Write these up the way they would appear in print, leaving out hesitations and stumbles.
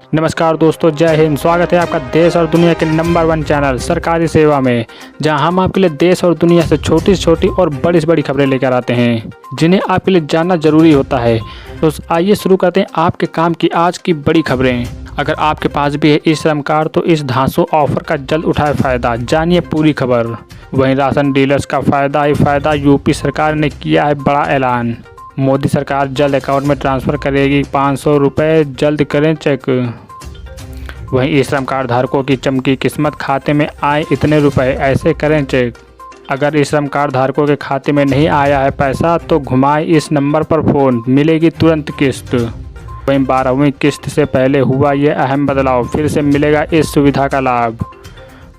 नमस्कार दोस्तों, जय हिंद। स्वागत है आपका देश और दुनिया के नंबर 1 चैनल सरकारी सेवा में, जहां हम आपके लिए देश और दुनिया से छोटी से छोटी और बड़ी से बड़ी खबरें लेकर आते हैं जिन्हें आपके लिए जानना जरूरी होता है। तो आइए शुरू करते हैं आपके काम की आज की बड़ी खबरें। अगर आपके पास भी है ई श्रम कार्ड तो इस धांसू ऑफर का जल्द उठाए फायदा, जानिए पूरी खबर। वहीं राशन डीलर्स का फायदा ही फायदा, यूपी सरकार ने किया है बड़ा ऐलान। मोदी सरकार जल्द अकाउंट में ट्रांसफ़र करेगी 500 रुपये, जल्द करें चेक। वहीं ई श्रम कार्ड धारकों की चमकी किस्मत, खाते में आए इतने रुपए, ऐसे करें चेक। अगर ई श्रम कार्ड धारकों के खाते में नहीं आया है पैसा तो घुमाए इस नंबर पर फ़ोन, मिलेगी तुरंत किस्त। वहीं 12वीं किस्त से पहले हुआ ये अहम बदलाव, फिर से मिलेगा इस सुविधा का लाभ।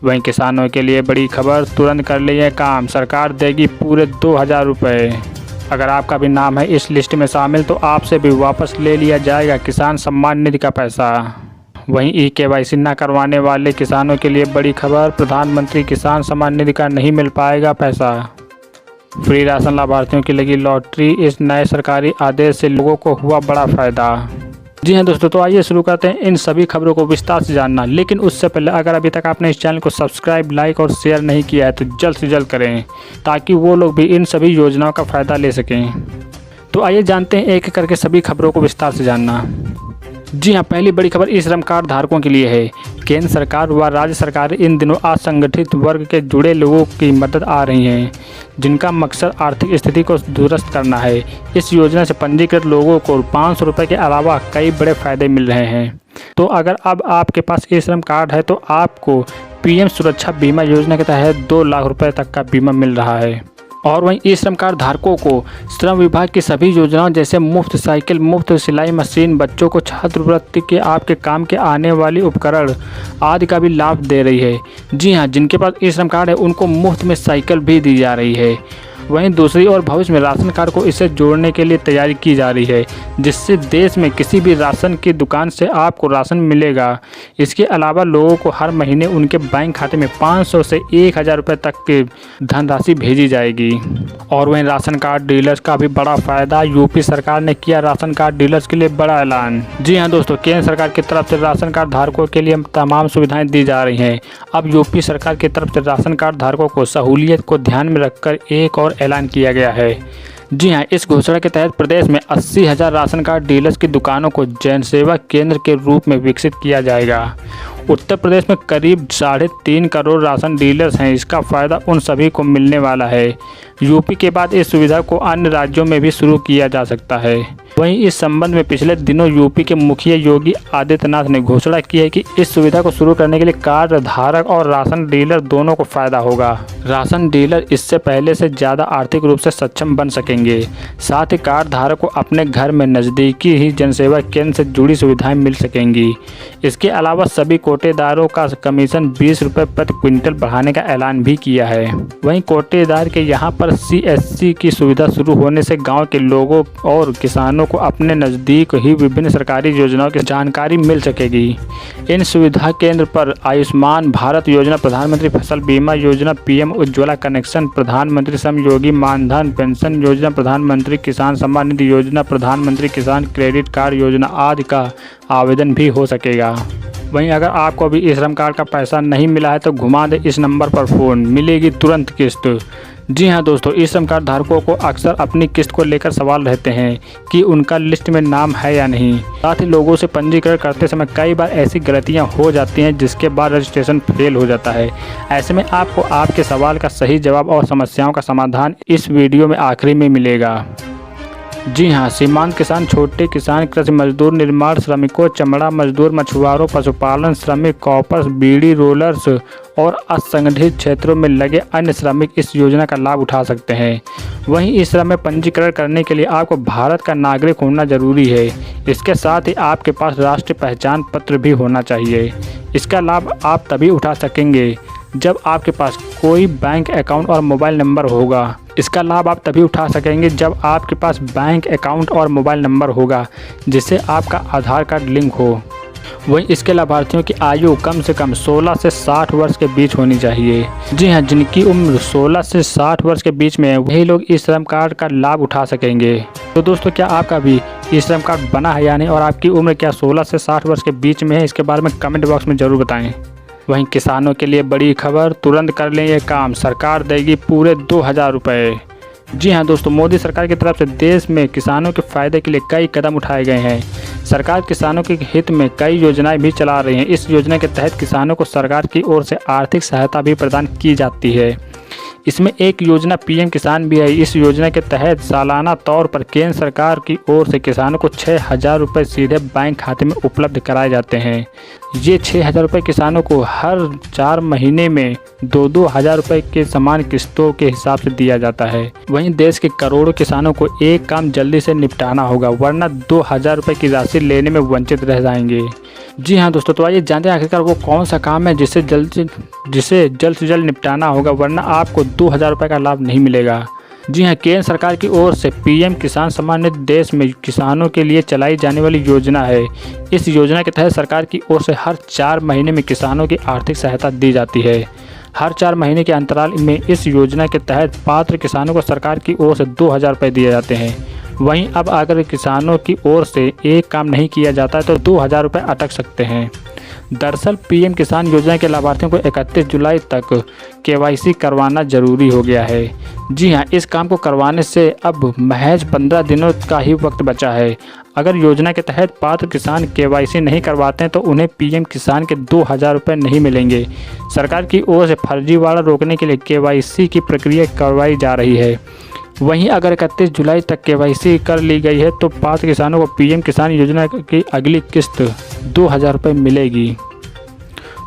वहीं किसानों के लिए बड़ी खबर, तुरंत कर लिए काम, सरकार देगी पूरे 2000 रुपये। अगर आपका भी नाम है इस लिस्ट में शामिल तो आपसे भी वापस ले लिया जाएगा किसान सम्मान निधि का पैसा। वहीं ई-केवाईसी न करवाने वाले किसानों के लिए बड़ी खबर, प्रधानमंत्री किसान सम्मान निधि का नहीं मिल पाएगा पैसा। फ्री राशन लाभार्थियों की लगी लॉटरी, इस नए सरकारी आदेश से लोगों को हुआ बड़ा फ़ायदा। जी हाँ दोस्तों, तो आइए शुरू करते हैं इन सभी खबरों को विस्तार से जानना। लेकिन उससे पहले अगर अभी तक आपने इस चैनल को सब्सक्राइब, लाइक और शेयर नहीं किया है तो जल्द से जल्द करें ताकि वो लोग भी इन सभी योजनाओं का फ़ायदा ले सकें। तो आइए जानते हैं एक एक करके सभी खबरों को विस्तार से जानना। जी हाँ, पहली बड़ी खबर ई श्रम कार्ड धारकों के लिए है। केंद्र सरकार व राज्य सरकार इन दिनों असंगठित वर्ग के जुड़े लोगों की मदद आ रही हैं, जिनका मकसद आर्थिक स्थिति को दुरुस्त करना है। इस योजना से पंजीकृत लोगों को 500 रुपये के अलावा कई बड़े फायदे मिल रहे हैं। तो अगर अब आपके पास ई श्रम कार्ड है तो आपको पीएम सुरक्षा बीमा योजना के तहत 2 लाख रुपये तक का बीमा मिल रहा है। और वहीं ई श्रम कार्ड धारकों को श्रम विभाग की सभी योजनाओं जैसे मुफ्त साइकिल, मुफ्त सिलाई मशीन, बच्चों को छात्रवृत्ति के आपके काम के आने वाली उपकरण आदि का भी लाभ दे रही है। जी हाँ, जिनके पास ई श्रम कार्ड है उनको मुफ्त में साइकिल भी दी जा रही है। वहीं दूसरी ओर भविष्य में राशन कार्ड को इससे जोड़ने के लिए तैयारी की जा रही है, जिससे देश में किसी भी राशन की दुकान से आपको राशन मिलेगा। इसके अलावा लोगों को हर महीने उनके बैंक खाते में 500 से 1000 रुपये तक की धनराशि भेजी जाएगी। और वहीं राशन कार्ड डीलर्स का भी बड़ा फ़ायदा, यूपी सरकार ने किया राशन कार्ड डीलर्स के लिए बड़ा ऐलान। जी हाँ दोस्तों, केंद्र सरकार की तरफ से राशन कार्ड धारकों के लिए तमाम सुविधाएँ दी जा रही हैं। अब यूपी सरकार की तरफ से राशन कार्ड धारकों को सहूलियत को ध्यान में रखकर एक और ऐलान किया गया है। जी हाँ, इस घोषणा के तहत प्रदेश में 80,000 राशन कार्ड डीलर्स की दुकानों को जनसेवा केंद्र के रूप में विकसित किया जाएगा। उत्तर प्रदेश में करीब 3.5 करोड़ राशन डीलर्स हैं। इसका फ़ायदा उन सभी को मिलने वाला है। यूपी के बाद इस सुविधा को अन्य राज्यों में भी शुरू किया जा सकता है। वहीं इस संबंध में पिछले दिनों यूपी के मुखिया योगी आदित्यनाथ ने घोषणा की है कि इस सुविधा को शुरू करने के लिए कार्ड धारक और राशन डीलर दोनों को फ़ायदा होगा। राशन डीलर इससे पहले से ज़्यादा आर्थिक रूप से सक्षम बन सकेंगे। साथ ही कार्ड धारक को अपने घर में नज़दीकी ही जनसेवा केंद्र से जुड़ी सुविधाएं मिल सकेंगी। इसके अलावा सभी कोटेदारों का कमीशन 20 रुपये प्रति क्विंटल बढ़ाने का ऐलान भी किया है। वहीं कोटेदार के यहाँ पर CSC की सुविधा शुरू होने से गाँव के लोगों और किसानों को अपने नज़दीक ही विभिन्न सरकारी योजनाओं की जानकारी मिल सकेगी। इन सुविधा केंद्र पर आयुष्मान भारत योजना, प्रधानमंत्री फसल बीमा योजना, PM उज्ज्वला कनेक्शन, प्रधानमंत्री श्रम योगी मानधन पेंशन योजना, प्रधानमंत्री किसान सम्मान निधि योजना, प्रधानमंत्री किसान क्रेडिट कार्ड योजना आदि का आवेदन भी हो सकेगा। वहीं अगर आपको अभी ई श्रम कार्ड का पैसा नहीं मिला है तो घुमा दे इस नंबर पर फ़ोन, मिलेगी तुरंत किस्त। जी हाँ दोस्तों, ई श्रम कार्ड धारकों को अक्सर अपनी किस्त को लेकर सवाल रहते हैं कि उनका लिस्ट में नाम है या नहीं। साथ ही लोगों से पंजीकरण करते समय कई बार ऐसी गलतियां हो जाती हैं जिसके बाद रजिस्ट्रेशन फेल हो जाता है। ऐसे में आपको आपके सवाल का सही जवाब और समस्याओं का समाधान इस वीडियो में आखिरी में मिलेगा। जी हाँ, सीमांत किसान, छोटे किसान, कृषि मजदूर, निर्माण श्रमिकों, चमड़ा मजदूर, मछुआरों, पशुपालन श्रमिक, कॉपर्स, बीड़ी रोलर्स और असंगठित क्षेत्रों में लगे अन्य श्रमिक इस योजना का लाभ उठा सकते हैं। वहीं इस श्रम में पंजीकरण करने के लिए आपको भारत का नागरिक होना जरूरी है। इसके साथ ही आपके पास राष्ट्रीय पहचान पत्र भी होना चाहिए। इसका लाभ आप तभी उठा सकेंगे जब आपके पास कोई बैंक अकाउंट और मोबाइल नंबर होगा। इसका लाभ आप तभी उठा सकेंगे जब आपके पास बैंक अकाउंट और मोबाइल नंबर होगा जिससे आपका आधार कार्ड लिंक हो। वहीं इसके लाभार्थियों की आयु कम से कम 16 से 60 वर्ष के बीच होनी चाहिए। जी हाँ, जिनकी उम्र 16 से 60 वर्ष के बीच में है वही लोग इस श्रम कार्ड का लाभ उठा सकेंगे। तो दोस्तों, क्या आपका भी ई श्रम कार्ड बना है या नहीं और आपकी उम्र क्या 16 से 60 वर्ष के बीच में है, इसके बारे में कमेंट बॉक्स में ज़रूर बताएं। वहीं किसानों के लिए बड़ी खबर, तुरंत कर लें ये काम, सरकार देगी पूरे 2000 रुपये। जी हाँ दोस्तों, मोदी सरकार की तरफ से देश में किसानों के फ़ायदे के लिए कई कदम उठाए गए हैं। सरकार किसानों के हित में कई योजनाएं भी चला रही हैं। इस योजना के तहत किसानों को सरकार की ओर से आर्थिक सहायता भी प्रदान की जाती है। इसमें एक योजना पीएम किसान भी है। इस योजना के तहत सालाना तौर पर केंद्र सरकार की ओर से किसानों को 6000 रुपये सीधे बैंक खाते में उपलब्ध कराए जाते हैं। ये 6000 रुपये किसानों को हर 4 महीने में 2-2 हज़ार रुपये के समान किस्तों के हिसाब से दिया जाता है। वहीं देश के करोड़ों किसानों को एक काम जल्दी से निपटाना होगा, वरना 2000 रुपये की राशि लेने में वंचित रह जाएंगे। जी हाँ दोस्तों, तो आइए जानते हैं आखिरकार वो कौन सा काम है जिसे जल्द से जल्द निपटाना होगा, वरना आपको 2000 रुपये का लाभ नहीं मिलेगा। जी हाँ, केंद्र सरकार की ओर से पीएम किसान सम्मान निधि देश में किसानों के लिए चलाई जाने वाली योजना है। इस योजना के तहत सरकार की ओर से हर 4 महीने में किसानों की आर्थिक सहायता दी जाती है। हर 4 महीने के अंतराल में इस योजना के तहत पात्र किसानों को सरकार की ओर से 2000 रुपये दिए जाते हैं। वहीं अब अगर किसानों की ओर से एक काम नहीं किया जाता है तो 2000 रुपये अटक सकते हैं। दरअसल पीएम किसान योजना के लाभार्थियों को 31 जुलाई तक केवाईसी करवाना जरूरी हो गया है। जी हाँ, इस काम को करवाने से अब महज 15 दिनों का ही वक्त बचा है। अगर योजना के तहत पात्र किसान केवाईसी नहीं करवाते हैं तो उन्हें पीएम किसान के 2000 रुपये नहीं मिलेंगे। सरकार की ओर से फर्जीवाड़ा रोकने के लिए केवाईसी की प्रक्रिया करवाई जा रही है। वहीं अगर 31 जुलाई तक केवाईसी कर ली गई है तो पात्र किसानों को पीएम किसान योजना की अगली किस्त 2000 रुपये मिलेगी।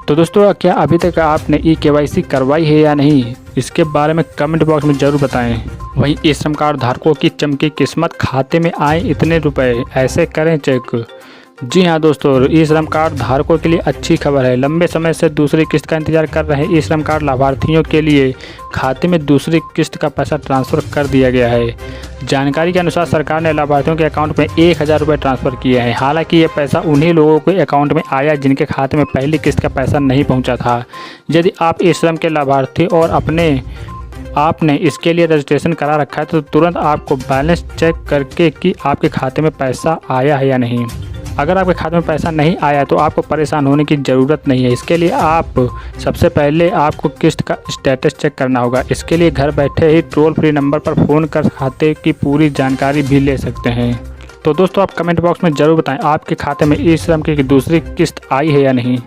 तो दोस्तों, क्या अभी तक आपने ई केवाईसी करवाई है या नहीं, इसके बारे में कमेंट बॉक्स में ज़रूर बताएं। वहीं ई श्रम कार्ड धारकों की चमकी किस्मत, खाते में आए इतने रुपए, ऐसे करें चेक। जी हाँ दोस्तों, ई श्रम कार्ड धारकों के लिए अच्छी खबर है। लंबे समय से दूसरी किस्त का इंतजार कर रहे ई श्रम कार्ड लाभार्थियों के लिए खाते में दूसरी किस्त का पैसा ट्रांसफ़र कर दिया गया है। जानकारी के अनुसार सरकार ने लाभार्थियों के अकाउंट में 1000 रुपये ट्रांसफ़र किए हैं। हालांकि ये पैसा उन्हीं लोगों के अकाउंट में आया जिनके खाते में पहली किस्त का पैसा नहीं पहुंचा था। यदि आप ई श्रम के लाभार्थी और आपने इसके लिए रजिस्ट्रेशन करा रखा है तो तुरंत आपको बैलेंस चेक करके कि आपके खाते में पैसा आया है या नहीं। अगर आपके खाते में पैसा नहीं आया तो आपको परेशान होने की ज़रूरत नहीं है। इसके लिए आप सबसे पहले आपको किस्त का स्टेटस चेक करना होगा। इसके लिए घर बैठे ही टोल फ्री नंबर पर फ़ोन कर खाते की पूरी जानकारी भी ले सकते हैं। तो दोस्तों, आप कमेंट बॉक्स में ज़रूर बताएं आपके खाते में ई श्रम की दूसरी किस्त आई है या नहीं।